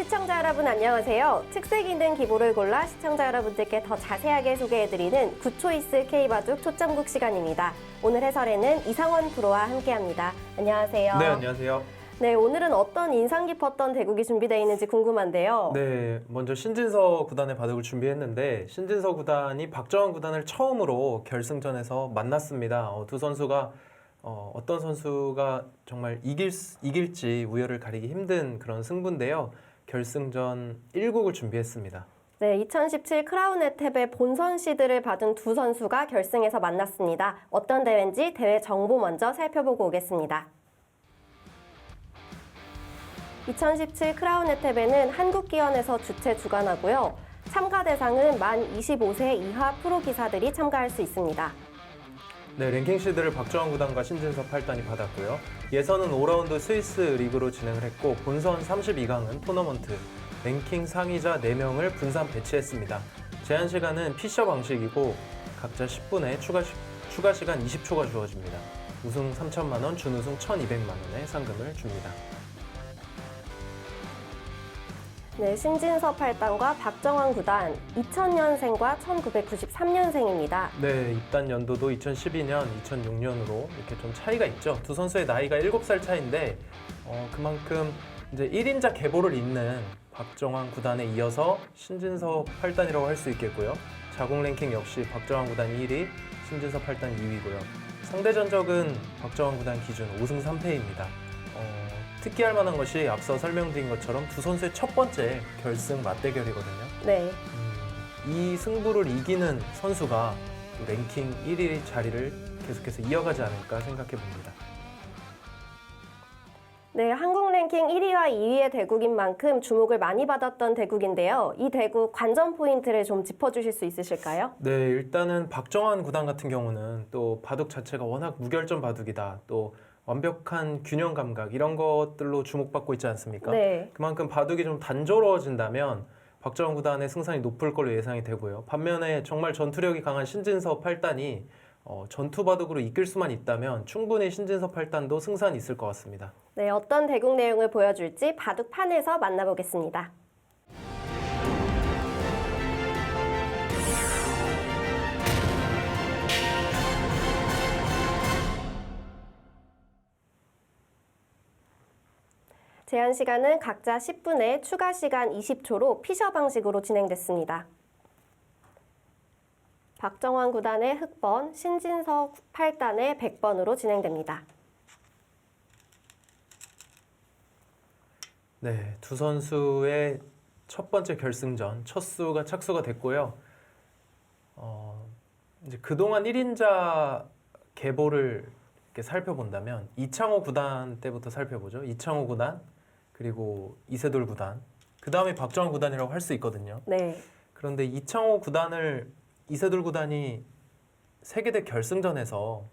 시청자 여러분 안녕하세요. 특색 있는 기보를 골라 시청자 여러분들께 더 자세하게 소개해드리는 굿초이스 K바둑 초점국 시간입니다. 오늘 해설에는 이상원 프로와 함께합니다. 안녕하세요. 네, 안녕하세요. 네, 오늘은 어떤 인상 깊었던 대국이 준비되어 있는지 궁금한데요. 네, 먼저 신진서 구단의 바둑을 준비했는데 신진서 구단이 박정환 구단을 처음으로 결승전에서 만났습니다. 두 선수가 어떤 선수가 정말 이길지 우열을 가리기 힘든 그런 승부인데요. 결승전 1국을 준비했습니다. 네, 2017 크라운 에탭의 본선 시드를 받은 두 선수가 결승에서 만났습니다. 어떤 대회인지 대회 정보 먼저 살펴보고 오겠습니다. 2017 크라운 에탭에는 한국기원에서 주최 주관하고요. 참가 대상은 만 25세 이하 프로 기사들이 참가할 수 있습니다. 네, 랭킹 시드를 박정환 구단과 신진서 8단이 받았고요. 예선은 5라운드 스위스 리그로 진행을 했고 본선 32강은 토너먼트, 랭킹 상위자 4명을 분산 배치했습니다. 제한 시간은 피셔 방식이고 각자 10분에 추가 시간 20초가 주어집니다. 우승 3천만 원, 준우승 1,200만 원의 상금을 줍니다. 네, 신진서 8단과 박정환 9단, 2000년생과 1993년생입니다. 네, 입단 연도도 2012년, 2006년으로 이렇게 좀 차이가 있죠. 두 선수의 나이가 7살 차이인데 그만큼 이제 1인자 계보를 잇는 박정환 9단에 이어서 신진서 8단이라고 할 수 있겠고요. 자국 랭킹 역시 박정환 9단이 1위, 신진서 8단 2위고요. 상대 전적은 박정환 9단 기준 5승 3패입니다. 특기할 만한 것이 앞서 설명드린 것처럼 두 선수의 첫 번째 결승 맞대결이거든요. 네. 이 승부를 이기는 선수가 랭킹 1위 자리를 계속해서 이어가지 않을까 생각해 봅니다. 네, 한국 랭킹 1위와 2위의 대국인 만큼 주목을 많이 받았던 대국인데요. 이 대국 관전 포인트를 좀 짚어주실 수 있으실까요? 네, 일단은 박정환 구단 같은 경우는 또 바둑 자체가 워낙 무결점 바둑이다. 또 완벽한 균형 감각 이런 것들로 주목받고 있지 않습니까? 네. 그만큼 바둑이 좀 단조로워진다면 박정환 구단의 승산이 높을 걸로 예상이 되고요. 반면에 정말 전투력이 강한 신진서 8단이 전투 바둑으로 이끌 수만 있다면 충분히 신진서 8단도 승산이 있을 것 같습니다. 네, 어떤 대국 내용을 보여줄지 바둑판에서 만나보겠습니다. 제한 시간은 각자 10분에 추가 시간 20초로 피셔 방식으로 진행됐습니다. 박정환 9단의 흑번, 신진서 8단의 100번으로 진행됩니다. 네, 두 선수의 첫 번째 결승전 첫 수가 착수가 됐고요. 이제 그동안 1인자 계보를 이렇게 살펴본다면 이창호 9단 때부터 살펴보죠. 이창호 9단 그리고 이세돌 9단 그 다음에 박정환 9단이라고 할 수 있거든요. 네. 그런데 이창호 9단을 이세돌 9단이 세계대 결승전에서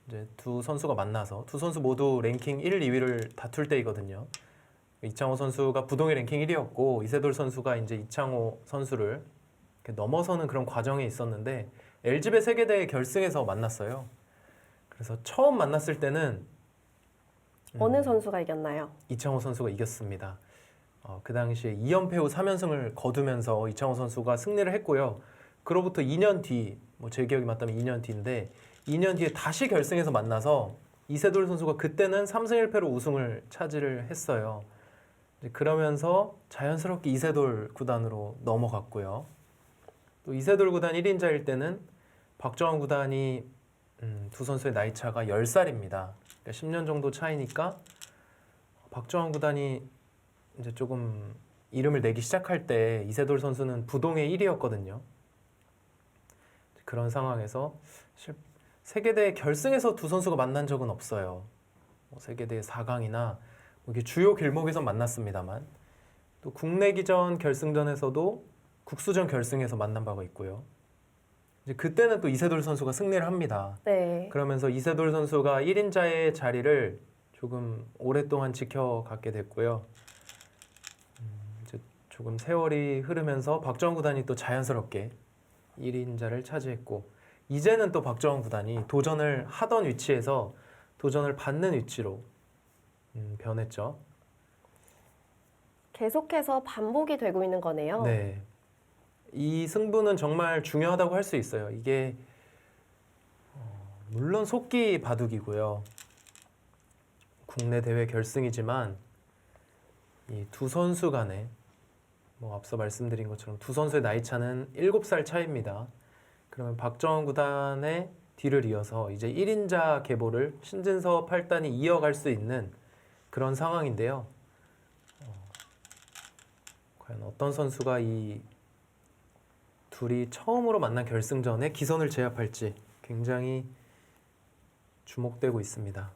이제 두 선수가 만나서 두 선수 모두 랭킹 1, 2위를 다툴 때이거든요. 이창호 선수가 부동의 랭킹 1위였고 이세돌 선수가 이제 이창호 선수를 이렇게 넘어서는 그런 과정에 있었는데 LG배 세계대회 결승에서 만났어요. 그래서 처음 만났을 때는 어느 선수가 이겼나요? 이창호 선수가 이겼습니다. 그 당시에 2연패 후 3연승을 거두면서 이창호 선수가 승리를 했고요. 그로부터 2년 뒤, 제 기억이 맞다면 2년 뒤인데 2년 뒤에 다시 결승에서 만나서 이세돌 선수가 그때는 3승 1패로 우승을 차지를 했어요. 그러면서 자연스럽게 이세돌 구단으로 넘어갔고요. 또 이세돌 구단 1인자일 때는 박정환 구단이 두 선수의 나이 차가 10살입니다. 그러니까 10년 정도 차이니까 박정환 구단이 이제 조금 이름을 내기 시작할 때 이세돌 선수는 부동의 1위였거든요. 그런 상황에서 세계대회 결승에서 두 선수가 만난 적은 없어요. 세계대회 4강이나 이게 주요 길목에서 만났습니다만 또 국내기전 결승전에서도 국수전 결승에서 만난 바가 있고요. 이제 그때는 또 이세돌 선수가 승리를 합니다. 네. 그러면서 이세돌 선수가 1인자의 자리를 조금 오랫동안 지켜갔게 됐고요. 이제 조금 세월이 흐르면서 박정환 구단이 또 자연스럽게 1인자를 차지했고 이제는 또 박정환 구단이 도전을 하던 위치에서 도전을 받는 위치로 변했죠. 계속해서 반복이 되고 있는 거네요. 네. 이 승부는 정말 중요하다고 할 수 있어요. 이게 물론 속기 바둑이고요. 국내 대회 결승이지만 이 두 선수 간에 뭐 앞서 말씀드린 것처럼 두 선수의 나이 차는 7살 차이입니다. 그러면 박정원 구단의 뒤를 이어서 이제 1인자 계보를 신진서 8단이 이어갈 수 있는 그런 상황인데요. 과연 어떤 선수가 이 둘이 처음으로 만난 결승전에 기선을 제압할지 굉장히 주목되고 있습니다.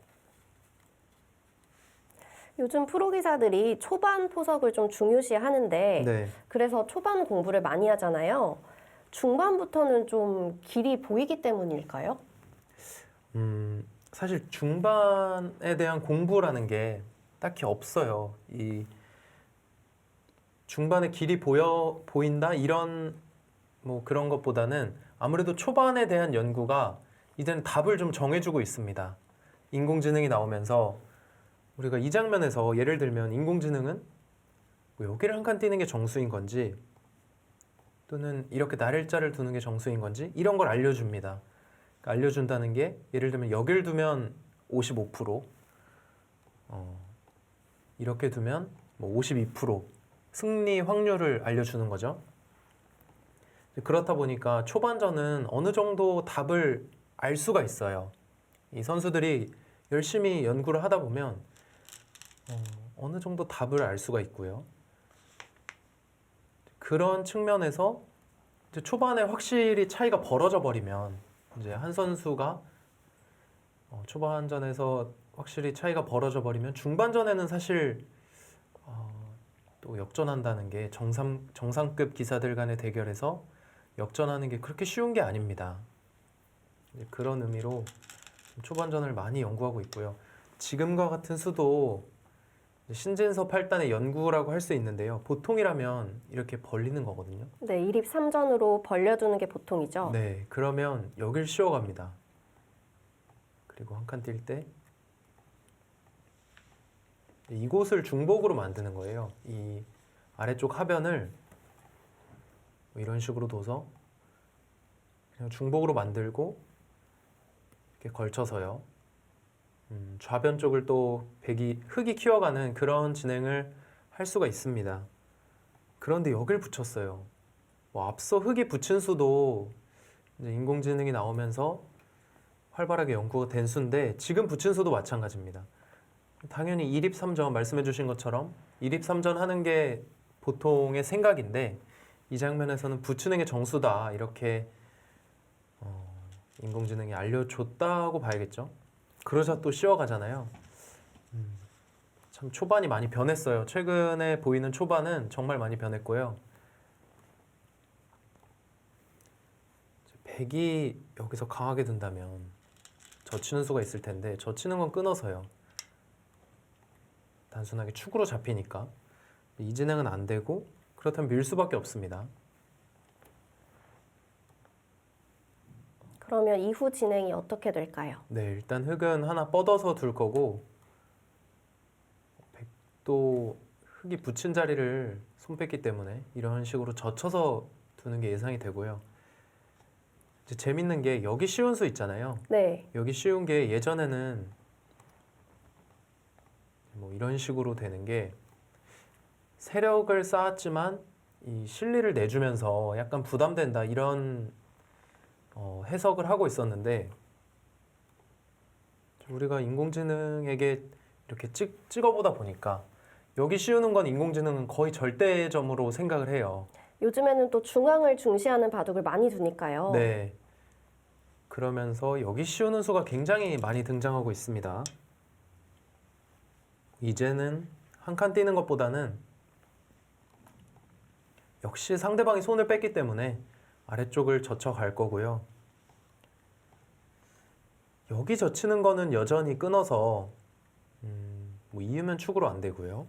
요즘 프로 기사들이 초반 포석을 좀 중요시 하는데 네. 그래서 초반 공부를 많이 하잖아요. 중반부터는 좀 길이 보이기 때문일까요? 사실 중반에 대한 공부라는 게 딱히 없어요. 이 중반에 길이 보인다 이런 뭐 그런 것보다는 아무래도 초반에 대한 연구가 이제는 답을 좀 정해주고 있습니다. 인공지능이 나오면서 우리가 이 장면에서 예를 들면 인공지능은 뭐 여기를 한 칸 띄는 게 정수인 건지 또는 이렇게 날일자를 두는 게 정수인 건지 이런 걸 알려줍니다. 그러니까 알려준다는 게 예를 들면 여기를 두면 55%, 이렇게 두면 뭐 52% 승리 확률을 알려주는 거죠. 그렇다 보니까 초반전은 어느 정도 답을 알 수가 있어요. 이 선수들이 열심히 연구를 하다 보면 어느 정도 답을 알 수가 있고요. 그런 측면에서 이제 초반에 확실히 차이가 벌어져 버리면 이제 한 선수가 초반전에서 확실히 차이가 벌어져 버리면 중반전에는 사실 또 역전한다는 게 정상급 기사들 간의 대결에서 역전하는 게 그렇게 쉬운 게 아닙니다. 이제 그런 의미로 초반전을 많이 연구하고 있고요. 지금과 같은 수도 신진서 8단의 연구라고 할 수 있는데요. 보통이라면 이렇게 벌리는 거거든요. 네, 1입 3전으로 벌려두는 게 보통이죠. 네, 그러면 여길 씌워갑니다. 그리고 한 칸 뛸 때 이곳을 중복으로 만드는 거예요. 이 아래쪽 하변을 이런 식으로 둬서 그냥 중복으로 만들고 이렇게 걸쳐서요. 좌변 쪽을 또 흙이 키워가는 그런 진행을 할 수가 있습니다. 그런데 여길 붙였어요. 뭐 앞서 흙이 붙인 수도 이제 인공지능이 나오면서 활발하게 연구가 된 수인데 지금 붙인 수도 마찬가지입니다. 당연히 1입 3전 말씀해 주신 것처럼 1입 3전 하는 게 보통의 생각인데 이 장면에서는 붙이는 게 정수다 이렇게 인공지능이 알려줬다고 봐야겠죠. 그러자 또 씌워가잖아요. 참 초반이 많이 변했어요. 최근에 보이는 초반은 정말 많이 변했고요. 백이 여기서 강하게 둔다면 젖히는 수가 있을 텐데 젖히는 건 끊어서요. 단순하게 축으로 잡히니까 이 진행은 안 되고 그렇다면 밀 수밖에 없습니다. 그러면 이후 진행이 어떻게 될까요? 네, 일단 흙은 하나 뻗어서 둘 거고 백도 흙이 붙인 자리를 손 뺐기 때문에 이런 식으로 젖혀서 두는 게 예상이 되고요. 이제 재밌는 게 여기 씌운 수 있잖아요. 네. 여기 씌운 게 예전에는 뭐 이런 식으로 되는 게 세력을 쌓았지만 이 실리를 내주면서 약간 부담된다 이런 해석을 하고 있었는데 우리가 인공지능에게 이렇게 찍어보다 보니까 여기 씌우는 건 인공지능은 거의 절대점으로 생각을 해요. 요즘에는 또 중앙을 중시하는 바둑을 많이 두니까요. 네. 그러면서 여기 씌우는 수가 굉장히 많이 등장하고 있습니다. 이제는 한 칸 띄는 것보다는 역시 상대방이 손을 뺐기 때문에 아래쪽을 젖혀갈 거고요. 여기 젖히는 거는 여전히 끊어서 뭐 이으면 축으로 안 되고요.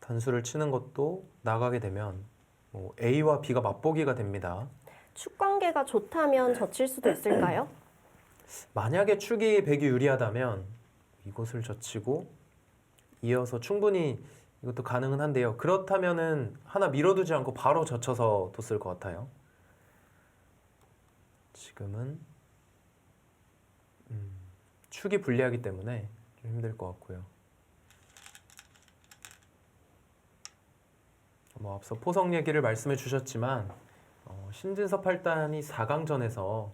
단수를 치는 것도 나가게 되면 뭐 A와 B가 맛보기가 됩니다. 축 관계가 좋다면 젖힐 수도 있을까요? 만약에 축이 백이 유리하다면 이곳을 젖히고 이어서 충분히 이것도 가능은 한데요. 그렇다면은 하나 밀어두지 않고 바로 젖혀서 뒀을 것 같아요. 지금은 축이 불리하기 때문에 좀 힘들 것 같고요. 뭐 앞서 포석 얘기를 말씀해 주셨지만 신진섭 8단이 4강전에서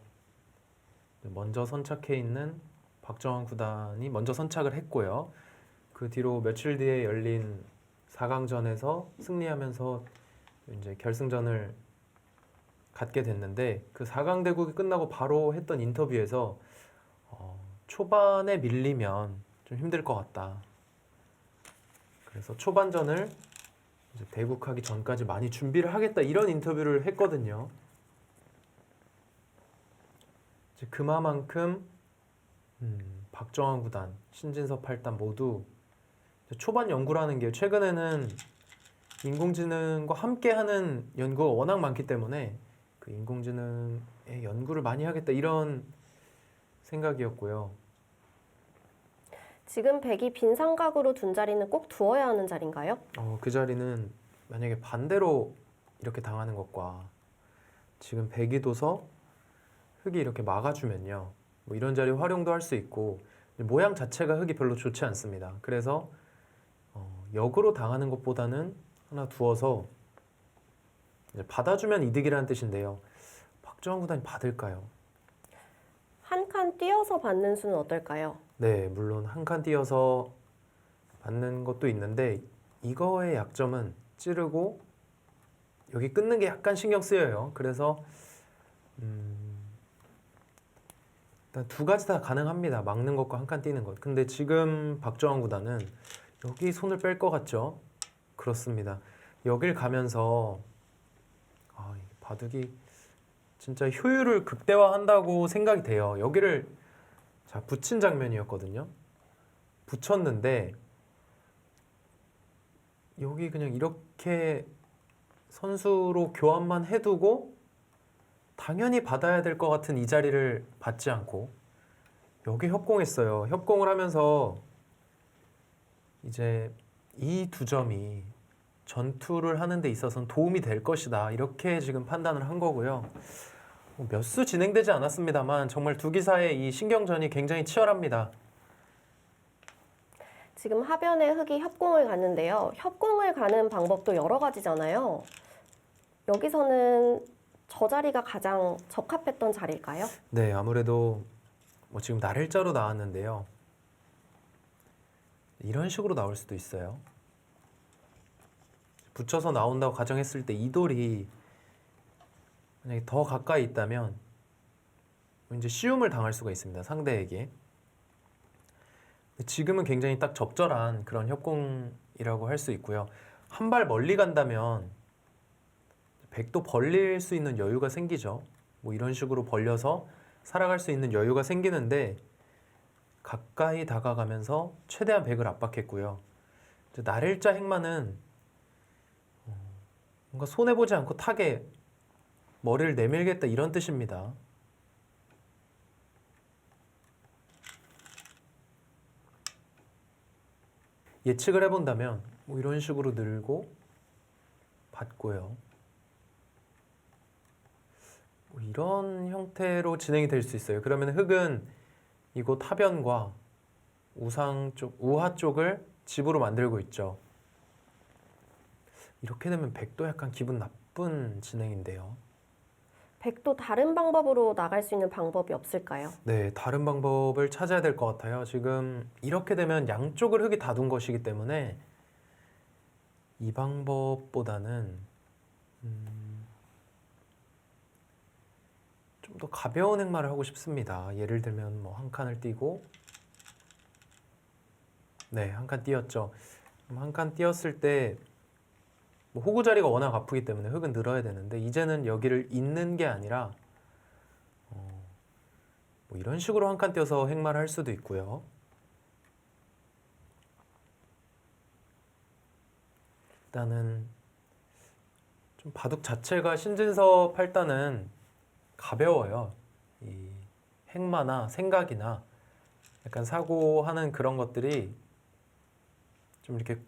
먼저 선착해 있는 박정환 구단이 먼저 선착을 했고요. 그 뒤로 며칠 뒤에 열린 4강전에서 승리하면서 이제 결승전을 갖게 됐는데 그 4강 대국이 끝나고 바로 했던 인터뷰에서 초반에 밀리면 좀 힘들 것 같다. 그래서 초반전을 이제 대국하기 전까지 많이 준비를 하겠다 이런 인터뷰를 했거든요. 이제 그만큼 박정환 구단, 신진섭 8단 모두 초반 연구라는 게 최근에는 인공지능과 함께하는 연구가 워낙 많기 때문에 그 인공지능의 연구를 많이 하겠다 이런 생각이었고요. 지금 백이 빈 삼각으로 둔 자리는 꼭 두어야 하는 자리인가요? 그 자리는 만약에 반대로 이렇게 당하는 것과 지금 백이 둬서 흙이 이렇게 막아주면요. 뭐 이런 자리 활용도 할 수 있고 모양 자체가 흙이 별로 좋지 않습니다. 그래서 역으로 당하는 것보다는 하나 두어서 이제 받아주면 이득이라는 뜻인데요. 박정환 구단이 받을까요? 한 칸 띄어서 받는 수는 어떨까요? 네, 물론 한 칸 띄어서 받는 것도 있는데 이거의 약점은 찌르고 여기 끊는 게 약간 신경 쓰여요. 그래서 일단 두 가지 다 가능합니다. 막는 것과 한 칸 띄는 것. 근데 지금 박정환 구단은 여기 손을 뺄 것 같죠? 그렇습니다. 여길 가면서 이 바둑이 진짜 효율을 극대화한다고 생각이 돼요. 여기를 자 붙인 장면이었거든요. 붙였는데 여기 그냥 이렇게 선수로 교환만 해두고 당연히 받아야 될 것 같은 이 자리를 받지 않고 여기 협공했어요. 협공을 하면서 이제 이 두 점이 전투를 하는 데 있어서는 도움이 될 것이다. 이렇게 지금 판단을 한 거고요. 몇 수 진행되지 않았습니다만 정말 두 기사의 이 신경전이 굉장히 치열합니다. 지금 하변에 흙이 협공을 가는데요. 협공을 가는 방법도 여러 가지잖아요. 여기서는 저 자리가 가장 적합했던 자리일까요? 네, 아무래도 뭐 지금 날일자로 나왔는데요. 이런 식으로 나올 수도 있어요. 붙여서 나온다고 가정했을 때 이 돌이 만약에 더 가까이 있다면 이제 쉬움을 당할 수가 있습니다. 상대에게. 지금은 굉장히 딱 적절한 그런 협공이라고 할 수 있고요. 한 발 멀리 간다면 백도 벌릴 수 있는 여유가 생기죠. 뭐 이런 식으로 벌려서 살아갈 수 있는 여유가 생기는데 가까이 다가가면서 최대한 백을 압박했고요. 날일자 행마는 뭔가 손해보지 않고 타게 머리를 내밀겠다 이런 뜻입니다. 예측을 해본다면 뭐 이런 식으로 늘고 받고요. 뭐 이런 형태로 진행이 될 수 있어요. 그러면 흙은 이곳 하변과 우상 쪽, 우하 쪽을 집으로 만들고 있죠. 이렇게 되면 백도 약간 기분 나쁜 진행인데요. 백도 다른 방법으로 나갈 수 있는 방법이 없을까요? 네, 다른 방법을 찾아야 될 것 같아요. 지금 이렇게 되면 양쪽을 흙이 다 둔 것이기 때문에 이 방법보다는 좀 더 가벼운 행마를 하고 싶습니다. 예를 들면 뭐 한 칸을 띄고 네, 한 칸 띄었죠. 한 칸 띄었을 때 뭐 호구 자리가 워낙 아프기 때문에 흙은 늘어야 되는데 이제는 여기를 잇는 게 아니라 뭐 이런 식으로 한 칸 띄어서 행마를 할 수도 있고요. 일단은 좀 바둑 자체가 신진섭 8단은 가벼워요. 이 행마나 생각이나 약간 사고하는 그런 것들이 좀 이렇게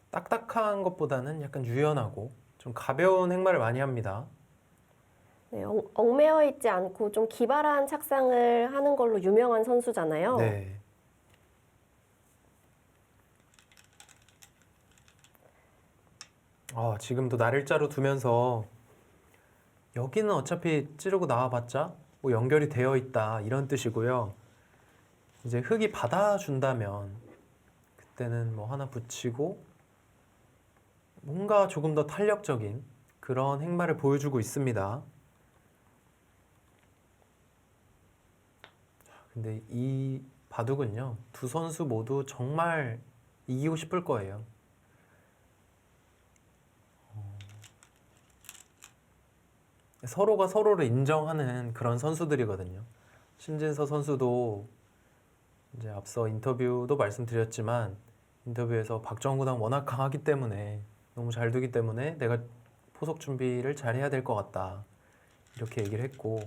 딱딱한 것보다는 약간 유연하고 좀 가벼운 행마를 많이 합니다. 네, 얽매여 있지 않고 좀 기발한 착상을 하는 걸로 유명한 선수잖아요. 네. 지금도 날일자로 두면서 여기는 어차피 찌르고 나와봤자 뭐 연결이 되어 있다 이런 뜻이고요. 이제 흙이 받아준다면 그때는 뭐 하나 붙이고 뭔가 조금 더 탄력적인 그런 행마를 보여주고 있습니다. 근데 이 바둑은요, 두 선수 모두 정말 이기고 싶을 거예요. 서로가 서로를 인정하는 그런 선수들이거든요. 신진서 선수도 이제 앞서 인터뷰도 말씀드렸지만 인터뷰에서 박정구랑 워낙 강하기 때문에 너무 잘 두기 때문에 내가 포석 준비를 잘 해야 될 것 같다 이렇게 얘기를 했고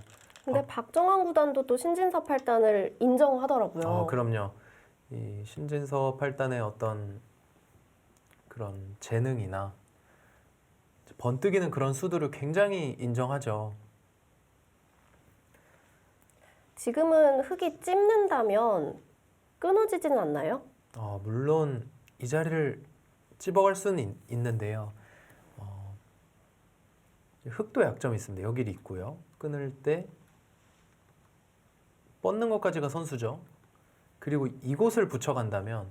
근데 박정환 구단도 또 신진서 8단을 인정하더라고요. 그럼요. 이 신진서 8단의 어떤 그런 재능이나 번뜩이는 그런 수들을 굉장히 인정하죠. 지금은 흙이 찝는다면 끊어지지는 않나요? 물론 이 자리를 찝어갈 수는 있는데요. 흙도 약점이 있습니다. 여기를 있고요. 끊을 때 뻗는 것까지가 선수죠. 그리고 이곳을 붙여간다면